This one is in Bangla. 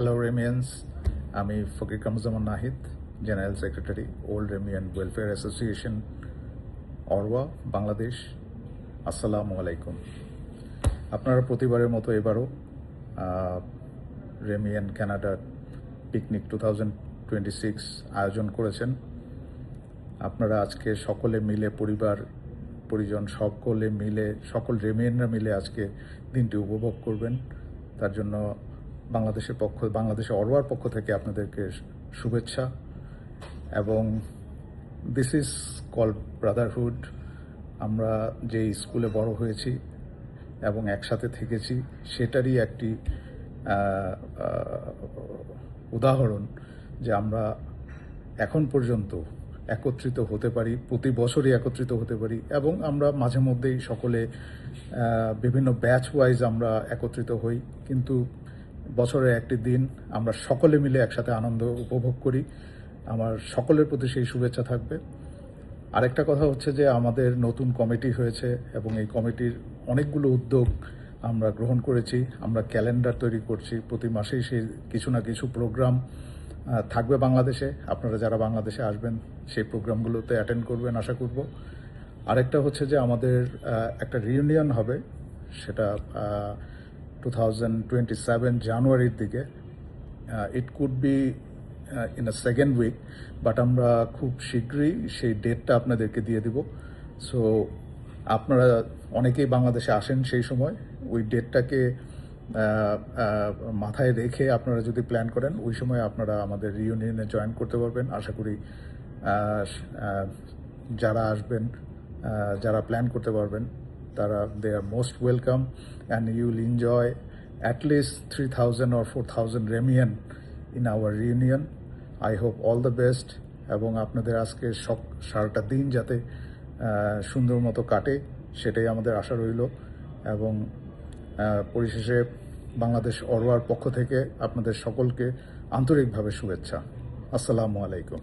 হ্যালো রেমিয়ান্স, আমি Fakir Kamruzzaman Nahid, general secretary old Remian welfare association, অরওয়া, বাংলাদেশ। আসসালামু আলাইকুম। আপনারা প্রতিবারের মতো এবারও রেমিয়ান কানাডা পিকনিক 2026 আয়োজন করেছেন। আপনারা আজকে সকলে মিলে, পরিবার পরিজন সকলে মিলে, সকল রেমিয়ানরা মিলে আজকে দিনটি উপভোগ করবেন। তার জন্য বাংলাদেশের অরওয়ার পক্ষ থেকে আপনাদেরকে শুভেচ্ছা। এবং দিস ইজ কল্ড ব্রাদারহুড। আমরা যে স্কুলে বড় হয়েছি এবং একসাথে থেকেছি, সেটারই একটি উদাহরণ যে আমরা এখন পর্যন্ত একত্রিত হতে পারি, প্রতি বছরই একত্রিত হতে পারি, এবং আমরা মাঝে মধ্যেই সকলে বিভিন্ন ব্যাচ ওয়াইজ আমরা একত্রিত হই, কিন্তু বছরের একটি দিন আমরা সকলে মিলে একসাথে আনন্দ উপভোগ করি। আমার সকলের প্রতি সেই শুভেচ্ছা থাকবে। আরেকটা কথা হচ্ছে যে আমাদের নতুন কমিটি হয়েছে এবং এই কমিটির অনেকগুলো উদ্যোগ আমরা গ্রহণ করেছি। আমরা ক্যালেন্ডার তৈরি করছি, প্রতি মাসেই সেই কিছু না কিছু প্রোগ্রাম থাকবে বাংলাদেশে। আপনারা যারা বাংলাদেশে আসবেন সেই প্রোগ্রামগুলোতে অ্যাটেন্ড করবেন আশা করব। আরেকটা হচ্ছে যে আমাদের একটা রিউনিয়ন হবে, সেটা 2027 জানুয়ারির দিকে। It could be in a second week, but আমরা খুব শীঘ্রই সেই ডেটটা আপনাদেরকে দিয়ে দিব। সো আপনারা অনেকেই বাংলাদেশে আসেন সেই সময়, ওই ডেটটাকে মাথায় রেখে আপনারা যদি প্ল্যান করেন, ওই সময় আপনারা আমাদের রিউনিয়নে জয়েন করতে পারবেন। আশা করি যারা আসবেন, যারা প্ল্যান করতে পারবেন, তারা they are most welcome, and you will enjoy at least 3,000 or 4,000 Remian in our reunion. I hope all the best, এবং আপনাদের আজকে সারাটা দিন যাতে সুন্দর মতো কাটে সেটাই আমাদের আশা রইল। এবং পরিশেষে বাংলাদেশ অরওয়ার পক্ষ থেকে আপনাদের সকলকে আন্তরিকভাবে শুভেচ্ছা। আসসালামু আলাইকুম।